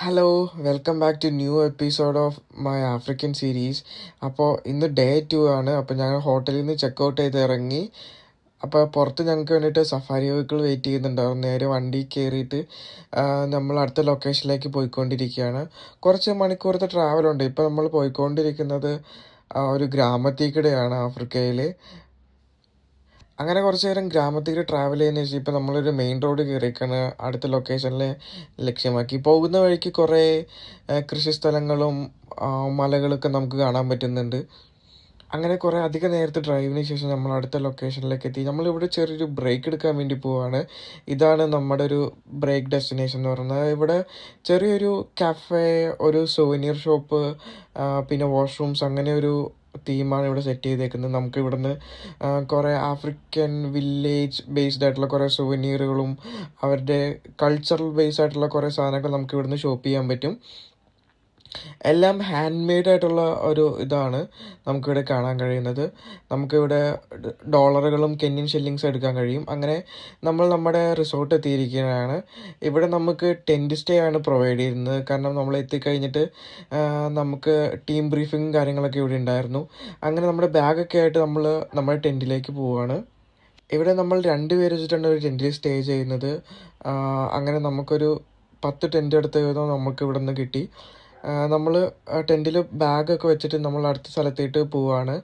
Hello, welcome back to new episode of my African series. അപ്പോൾ ഇന്ന് day 2 ആണ്. അപ്പോൾ ഞങ്ങൾ ഹോട്ടലിൽ നിന്ന് ചെക്കൗട്ട് ചെയ്ത് ഇറങ്ങി. അപ്പോൾ പുറത്ത് ഞങ്ങൾക്ക് വേണ്ടിയിട്ട് സഫാരി വെഹിക്കിൾ വെയിറ്റ് ചെയ്യുന്നുണ്ടാവും. നേരെ വണ്ടി കയറിയിട്ട് നമ്മൾ അടുത്ത ലൊക്കേഷനിലേക്ക് പോയിക്കൊണ്ടിരിക്കുകയാണ്. കുറച്ച് മണിക്കൂറത്തെ ട്രാവലുണ്ട്. ഇപ്പോൾ നമ്മൾ പോയിക്കൊണ്ടിരിക്കുന്നത് ഒരു ഗ്രാമത്തിൽക്കൂടെയാണ് ആഫ്രിക്കയിൽ. അങ്ങനെ കുറച്ച് നേരം ഗ്രാമത്തിൽ ട്രാവൽ ചെയ്യുന്ന ശേഷം ഇപ്പോൾ നമ്മളൊരു മെയിൻ റോഡ് കയറിയേക്കാണ് അടുത്ത ലൊക്കേഷനിൽ ലക്ഷ്യമാക്കി. പോകുന്ന വഴിക്ക് കുറേ കൃഷിസ്ഥലങ്ങളും മലകളൊക്കെ നമുക്ക് കാണാൻ പറ്റുന്നുണ്ട്. അങ്ങനെ കുറേ അധിക നേരത്തെ ഡ്രൈവിന് ശേഷം നമ്മൾ അടുത്ത ലൊക്കേഷനിലേക്ക് എത്തി. നമ്മളിവിടെ ചെറിയൊരു ബ്രേക്ക് എടുക്കാൻ വേണ്ടി പോവാണ്. ഇതാണ് നമ്മുടെ ഒരു ബ്രേക്ക് ഡെസ്റ്റിനേഷൻ എന്ന് പറയുന്നത്. ഇവിടെ ചെറിയൊരു കഫേ, ഒരു സോവനിയർ ഷോപ്പ്, പിന്നെ വാഷ്റൂംസ്, അങ്ങനെ ഒരു തീമാണ് ഇവിടെ സെറ്റ് ചെയ്തേക്കുന്നത്. നമുക്ക് ഇവിടുന്ന് കുറേ ആഫ്രിക്കൻ വില്ലേജ് ബേസ്ഡ് ആയിട്ടുള്ള കുറേ സുവനീറുകളും അവരുടെ കൾച്ചറൽ ബേസ്ഡ് ആയിട്ടുള്ള കുറേ സാധനങ്ങൾ നമുക്ക് ഇവിടുന്ന് ഷോപ്പ് ചെയ്യാൻ പറ്റും. എല്ലാം ഹാൻഡ് മെയ്ഡ് ആയിട്ടുള്ള ഒരു ഇതാണ് നമുക്കിവിടെ കാണാൻ കഴിയുന്നത്. നമുക്കിവിടെ ഡോളറുകളും കെന്യൻ ഷില്ലിങ്സും എടുക്കാൻ കഴിയും. അങ്ങനെ നമ്മൾ നമ്മുടെ റിസോർട്ട് എത്തിയിരിക്കുകയാണ്. ഇവിടെ നമുക്ക് ടെൻറ്റ് സ്റ്റേ ആണ് പ്രൊവൈഡ് ചെയ്യുന്നത്. കാരണം നമ്മൾ എത്തിക്കഴിഞ്ഞിട്ട് നമുക്ക് ടീം ബ്രീഫിങ്ങും കാര്യങ്ങളൊക്കെ ഇവിടെ ഉണ്ടായിരുന്നു. അങ്ങനെ നമ്മുടെ ബാഗൊക്കെ ആയിട്ട് നമ്മൾ നമ്മുടെ ടെൻറ്റിലേക്ക് പോവുകയാണ്. ഇവിടെ നമ്മൾ 2 പേര് വെച്ചിട്ടാണ് ഒരു ടെൻറ്റിൽ സ്റ്റേ ചെയ്യുന്നത്. അങ്ങനെ നമുക്കൊരു 10 ടെൻറ്റ് എടുത്ത് നമുക്ക് ഇവിടെ നിന്ന് കിട്ടി. നമ്മൾ ടെൻറ്റിൽ ബാഗൊക്കെ വെച്ചിട്ട് നമ്മൾ അടുത്ത സ്ഥലത്തേക്ക് പോവുകയാണ്.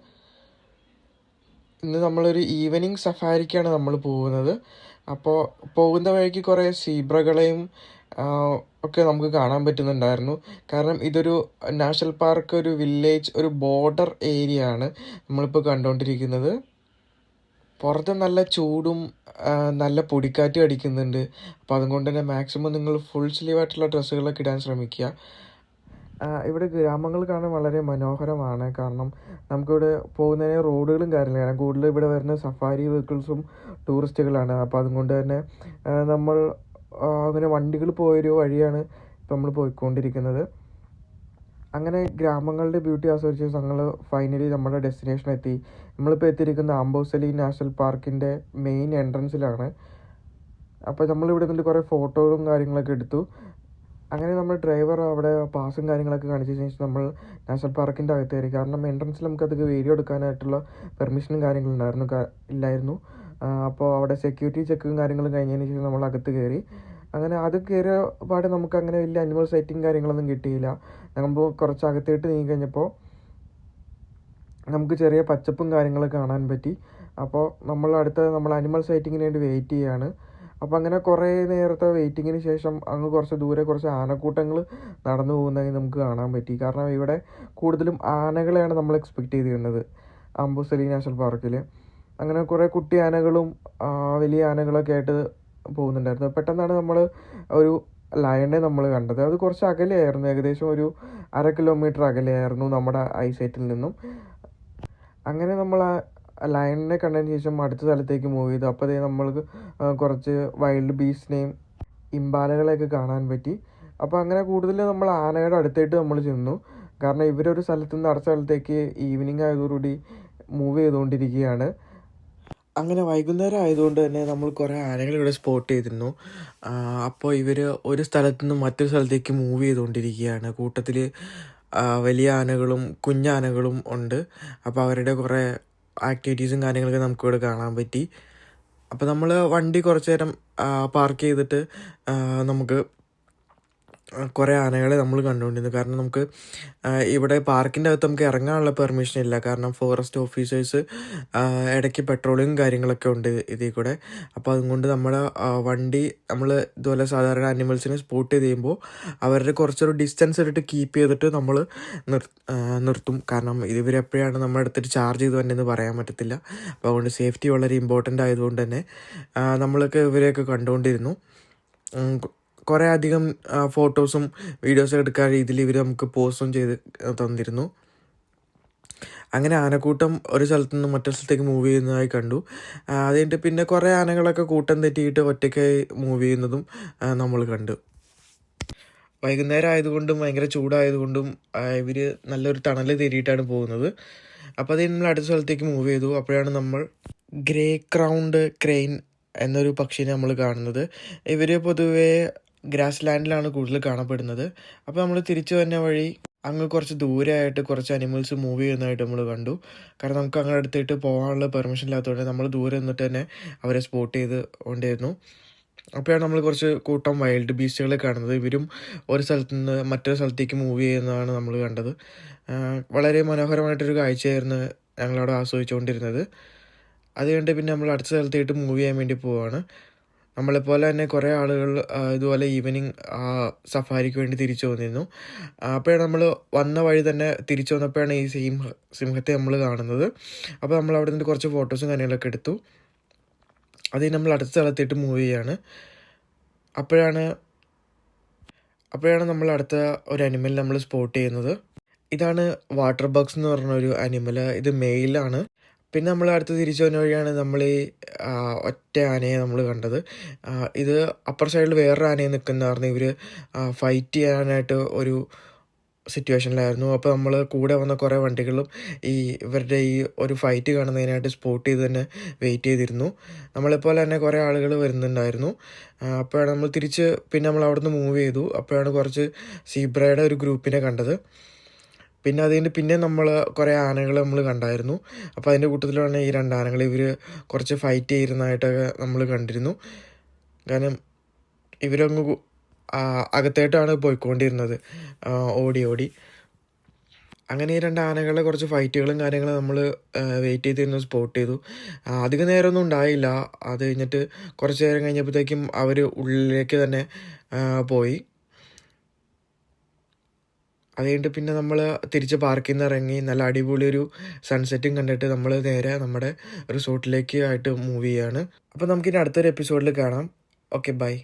ഇന്ന് നമ്മളൊരു ഈവനിങ് സഫാരിക്കാണ് നമ്മൾ പോകുന്നത്. അപ്പോൾ പോകുന്ന വഴിക്ക് കുറേ സീബ്രകളെയും ഒക്കെ നമുക്ക് കാണാൻ പറ്റുന്നുണ്ടായിരുന്നു. കാരണം ഇതൊരു നാഷണൽ പാർക്ക്, ഒരു വില്ലേജ്, ഒരു ബോർഡർ ഏരിയ ആണ് നമ്മളിപ്പോൾ കണ്ടുകൊണ്ടിരിക്കുന്നത്. പുറത്ത് നല്ല ചൂടും നല്ല പൊടിക്കാറ്റും അടിക്കുന്നുണ്ട്. അപ്പോൾ അതുകൊണ്ട് തന്നെ മാക്സിമം നിങ്ങൾ ഫുൾ സ്ലീവായിട്ടുള്ള ഡ്രസ്സുകളൊക്കെ ഇടാൻ ശ്രമിക്കുക. ഇവിടെ ഗ്രാമങ്ങൾ കാണാൻ വളരെ മനോഹരമാണ്. കാരണം നമുക്കിവിടെ പോകുന്നതിന് റോഡുകളും കാര്യങ്ങളും കൂടുതൽ ഇവിടെ വരുന്ന സഫാരി വെഹിക്കിൾസും ടൂറിസ്റ്റുകളാണ്. അപ്പോൾ അതുകൊണ്ട് തന്നെ നമ്മൾ അങ്ങനെ വണ്ടികൾ പോയൊരു വഴിയാണ് ഇപ്പോൾ നമ്മൾ പോയിക്കൊണ്ടിരിക്കുന്നത്. അങ്ങനെ ഗ്രാമങ്ങളുടെ ബ്യൂട്ടി ആസ്വദിച്ച് ഞങ്ങൾ ഫൈനലി നമ്മുടെ ഡെസ്റ്റിനേഷൻ എത്തി. നമ്മളിപ്പോൾ എത്തിയിരിക്കുന്ന ആംബോസലി നാഷണൽ പാർക്കിൻ്റെ മെയിൻ എൻട്രൻസിലാണ്. അപ്പോൾ നമ്മളിവിടെ നിന്നിട്ട് കുറേ ഫോട്ടോകളും കാര്യങ്ങളൊക്കെ എടുത്തു. അങ്ങനെ നമ്മൾ ഡ്രൈവർ അവിടെ പാസും കാര്യങ്ങളൊക്കെ കാണിച്ച ശേഷം നമ്മൾ നാഷണൽ പാർക്കിൻ്റെ അകത്ത് കയറി. കാരണം എൻട്രൻസിൽ നമുക്കത് വീഡിയോ എടുക്കാനായിട്ടുള്ള പെർമിഷനും ഇല്ലായിരുന്നു. അപ്പോൾ അവിടെ സെക്യൂരിറ്റി ചെക്കും കാര്യങ്ങളും കഴിഞ്ഞതിന് ശേഷം നമ്മൾ അകത്ത് കയറി. അങ്ങനെ അത് കയറിയ പാടെ നമുക്ക് അങ്ങനെ വലിയ അനിമൽ സൈറ്റിങ് കാര്യങ്ങളൊന്നും കിട്ടിയില്ല. നമ്മൾ കുറച്ച് അകത്തേട്ട് നീങ്ങി കഴിഞ്ഞപ്പോൾ നമുക്ക് ചെറിയ പച്ചപ്പും കാര്യങ്ങളൊക്കെ കാണാൻ പറ്റി. അപ്പോൾ നമ്മൾ അനിമൽ സൈറ്റിങ്ങിന് വേണ്ടി വെയിറ്റ് ചെയ്യുകയാണ്. അപ്പോൾ അങ്ങനെ കുറേ നേരത്തെ വെയിറ്റിങ്ങിന് ശേഷം അങ്ങ് കുറച്ച് ദൂരെ കുറച്ച് ആനക്കൂട്ടങ്ങൾ നടന്നു പോകുന്നതായി നമുക്ക് കാണാൻ പറ്റി. കാരണം ഇവിടെ കൂടുതലും ആനകളെയാണ് നമ്മൾ എക്സ്പെക്റ്റ് ചെയ്തിരുന്നത് ആംബോസലി നാഷണൽ പാർക്കിൽ. അങ്ങനെ കുറേ കുട്ടി ആനകളും വലിയ ആനകളൊക്കെ ആയിട്ട് പോകുന്നുണ്ടായിരുന്നു. പെട്ടെന്നാണ് നമ്മൾ ഒരു ലയണെ നമ്മൾ കണ്ടത്. അത് കുറച്ച് അകലെയായിരുന്നു, ഏകദേശം ഒരു 1/2 കിലോമീറ്റർ അകലെയായിരുന്നു നമ്മുടെ ഐസൈറ്റിൽ നിന്നും. അങ്ങനെ നമ്മൾ ലയണിനെ കണ്ടതിന് ശേഷം അടുത്ത സ്ഥലത്തേക്ക് മൂവ് ചെയ്തു. അപ്പോൾ നമ്മൾക്ക് കുറച്ച് വൈൽഡ് ബീസ്റ്റിനെയും ഇമ്പാലകളെയൊക്കെ കാണാൻ പറ്റി. അപ്പോൾ അങ്ങനെ കൂടുതൽ നമ്മൾ ആനയുടെ അടുത്തായിട്ട് നമ്മൾ ചെന്നു. കാരണം ഇവരൊരു സ്ഥലത്ത് നിന്ന് അടുത്ത സ്ഥലത്തേക്ക് ഈവനിങ് ആയതോടുകൂടി മൂവ് ചെയ്തുകൊണ്ടിരിക്കുകയാണ്. അങ്ങനെ വൈകുന്നേരം ആയതുകൊണ്ട് തന്നെ നമ്മൾ കുറേ ആനകൾ ഇവിടെ സ്പോട്ട് ചെയ്തിരുന്നു. അപ്പോൾ ഇവർ ഒരു സ്ഥലത്തു നിന്ന് മറ്റൊരു സ്ഥലത്തേക്ക് മൂവ് ചെയ്തുകൊണ്ടിരിക്കുകയാണ്. കൂട്ടത്തിൽ വലിയ ആനകളും കുഞ്ഞാനകളും ഉണ്ട്. അപ്പോൾ അവരുടെ കുറേ ആക്ടിവിറ്റീസും കാര്യങ്ങളൊക്കെ നമുക്കിവിടെ കാണാൻ പറ്റി. അപ്പോൾ നമ്മൾ വണ്ടി കുറച്ച് നേരം പാർക്ക് ചെയ്തിട്ട് നമുക്ക് കുറേ ആനകളെ നമ്മൾ കണ്ടുകൊണ്ടിരുന്നു. കാരണം നമുക്ക് ഇവിടെ പാർക്കിൻ്റെ അകത്ത് നമുക്ക് ഇറങ്ങാനുള്ള പെർമിഷൻ ഇല്ല. കാരണം ഫോറസ്റ്റ് ഓഫീസേഴ്സ് ഇടയ്ക്ക് പെട്രോളിങ്ങും കാര്യങ്ങളൊക്കെ ഉണ്ട് ഇതിൽ കൂടെ. അപ്പോൾ അതുകൊണ്ട് നമ്മുടെ വണ്ടി നമ്മൾ ഇതുപോലെ സാധാരണ അനിമൽസിനെ സ്പോട്ട് ചെയ്ത് കഴിയുമ്പോൾ അവരുടെ കുറച്ചൊരു ഡിസ്റ്റൻസ് ഇട്ടിട്ട് കീപ്പ് ചെയ്തിട്ട് നമ്മൾ നിർത്തും. കാരണം ഇവരെപ്പോഴാണ് നമ്മുടെ അടുത്തിട്ട് ചാർജ് ചെയ്ത് വന്നതെന്ന് പറയാൻ പറ്റത്തില്ല. അപ്പോൾ അതുകൊണ്ട് സേഫ്റ്റി വളരെ ഇമ്പോർട്ടൻ്റ് ആയതുകൊണ്ട് തന്നെ നമ്മളൊക്കെ ഇവരെയൊക്കെ കണ്ടുകൊണ്ടിരുന്നു. കുറേ അധികം ഫോട്ടോസും വീഡിയോസും എടുക്കാൻ രീതിയിൽ ഇവർ നമുക്ക് പോസ്റ്റും ചെയ്ത് തന്നിരുന്നു. അങ്ങനെ ആനക്കൂട്ടം ഒരു സ്ഥലത്തു നിന്ന് മറ്റൊരു സ്ഥലത്തേക്ക് മൂവ് ചെയ്യുന്നതായി കണ്ടു. അത് കഴിഞ്ഞിട്ട് പിന്നെ കുറേ ആനകളൊക്കെ കൂട്ടം തെറ്റിയിട്ട് ഒറ്റയ്ക്കായി മൂവ് ചെയ്യുന്നതും നമ്മൾ കണ്ടു. വൈകുന്നേരം ആയതുകൊണ്ടും ഭയങ്കര ചൂടായതുകൊണ്ടും ഇവർ നല്ലൊരു തണൽ തേടിയിട്ടാണ് പോകുന്നത്. അപ്പോൾ അത് നമ്മൾ അടുത്ത സ്ഥലത്തേക്ക് മൂവ് ചെയ്തു. അപ്പോഴാണ് നമ്മൾ ഗ്രേ ക്രൗണ്ട് ക്രെയിൻ എന്നൊരു പക്ഷിനെ നമ്മൾ കാണുന്നത്. ഇവർ പൊതുവേ ഗ്രാസ് ലാൻഡിലാണ് കൂടുതൽ കാണപ്പെടുന്നത്. അപ്പോൾ നമ്മൾ തിരിച്ചു വരുന്ന വഴി അങ്ങ് കുറച്ച് ദൂരെയായിട്ട് കുറച്ച് അനിമൽസ് മൂവ് ചെയ്യുന്നതായിട്ട് നമ്മൾ കണ്ടു. കാരണം നമുക്ക് അങ്ങനെ അടുത്തായിട്ട് പോകാനുള്ള പെർമിഷൻ ഇല്ലാത്തതുകൊണ്ട് നമ്മൾ ദൂരെ നിന്നിട്ട് തന്നെ അവരെ സ്പോട്ട് ചെയ്ത് കൊണ്ടിരുന്നു. അപ്പോഴാണ് നമ്മൾ കുറച്ച് കൂട്ടം വൈൽഡ് ബീസ്റ്റുകളെ കാണുന്നത്. ഇവരും ഒരു സ്ഥലത്ത് നിന്ന് മറ്റൊരു സ്ഥലത്തേക്ക് മൂവ് ചെയ്യുന്നതാണ് നമ്മൾ കണ്ടത്. വളരെ മനോഹരമായിട്ടൊരു കാഴ്ചയായിരുന്നു ഞങ്ങളവിടെ ആസ്വദിച്ചുകൊണ്ടിരുന്നത്. അത് കഴിഞ്ഞിട്ട് പിന്നെ നമ്മൾ അടുത്ത സ്ഥലത്തേക്ക് മൂവ് ചെയ്യാൻ വേണ്ടി പോവുകയാണ്. നമ്മളെപ്പോലെ തന്നെ കുറേ ആളുകൾ ഇതുപോലെ ഈവനിങ് സഫാരിക്ക് വേണ്ടി തിരിച്ചു വന്നിരുന്നു. അപ്പോഴാണ് നമ്മൾ വന്ന വഴി തന്നെ തിരിച്ചു വന്നപ്പോഴാണ് ഈ സിംഹത്തെ നമ്മൾ കാണുന്നത്. അപ്പോൾ നമ്മൾ അവിടെ നിന്ന് കുറച്ച് ഫോട്ടോസും കാര്യങ്ങളൊക്കെ എടുത്തു. അത് നമ്മൾ അടുത്ത സ്ഥലത്തേക്ക് മൂവ് ചെയ്യാണ്. അപ്പോഴാണ് നമ്മൾ അടുത്ത ഒരു അനിമൽ നമ്മൾ സ്പോട്ട് ചെയ്യുന്നത്. ഇതാണ് വാട്ടർ ബഗ്സ് എന്ന് പറഞ്ഞ ഒരു അനിമൽ. ഇത് മെയിലാണ്. പിന്നെ നമ്മൾ അടുത്ത് തിരിച്ചു വന്ന വഴിയാണ് നമ്മൾ ഈ ഒറ്റ ആനയെ നമ്മൾ കണ്ടത്. ഇത് അപ്പർ സൈഡിൽ വേറൊരു ആനയെ നിൽക്കുന്നതായിരുന്നു. ഇവർ ഫൈറ്റ് ചെയ്യാനായിട്ട് ഒരു സിറ്റുവേഷനിലായിരുന്നു. അപ്പോൾ നമ്മൾ കൂടെ വന്ന കുറേ വണ്ടികളും ഇവരുടെ ഈ ഒരു ഫൈറ്റ് കാണുന്നതിനായിട്ട് സ്പോട്ട് ചെയ്ത് തന്നെ വെയിറ്റ് ചെയ്തിരുന്നു. നമ്മളെപ്പോലെ തന്നെ കുറേ ആളുകൾ വരുന്നുണ്ടായിരുന്നു. അപ്പോഴാണ് നമ്മൾ തിരിച്ച് പിന്നെ നമ്മൾ അവിടെ നിന്ന് മൂവ് ചെയ്തു. അപ്പോഴാണ് കുറച്ച് സീബ്രയുടെ ഒരു ഗ്രൂപ്പിനെ കണ്ടത്. പിന്നെ അതിന് പിന്നെ നമ്മൾ കുറേ ആനകൾ നമ്മൾ കണ്ടായിരുന്നു. അപ്പോൾ അതിൻ്റെ കൂട്ടത്തിലാണ് ഈ 2 ആനകൾ. ഇവർ കുറച്ച് ഫൈറ്റ് ചെയ്യുന്നതായിട്ടൊക്കെ നമ്മൾ കണ്ടിരുന്നു. കാരണം ഇവരങ്ങ് അകത്തായിട്ടാണ് പോയിക്കൊണ്ടിരുന്നത്, ഓടി. അങ്ങനെ ഈ 2 ആനകളുടെ കുറച്ച് ഫൈറ്റുകളും കാര്യങ്ങളും നമ്മൾ വെയിറ്റ് ചെയ്തിരുന്നു, സ്പോട്ട് ചെയ്തു. അധികം നേരമൊന്നും ഉണ്ടായില്ല. അത് കഴിഞ്ഞിട്ട് കുറച്ച് നേരം കഴിഞ്ഞപ്പോഴത്തേക്കും അവർ ഉള്ളിലേക്ക് തന്നെ പോയി. അത് കഴിഞ്ഞിട്ട് പിന്നെ നമ്മൾ തിരിച്ച് പാർക്കിൽ നിന്ന് ഇറങ്ങി നല്ല അടിപൊളി ഒരു സൺസെറ്റും കണ്ടിട്ട് നമ്മൾ നേരെ നമ്മുടെ റിസോർട്ടിലേക്ക് ആയിട്ട് മൂവ് ചെയ്യാണ്. അപ്പോൾ നമുക്കിനി അടുത്തൊരു എപ്പിസോഡിൽ കാണാം. Okay, by.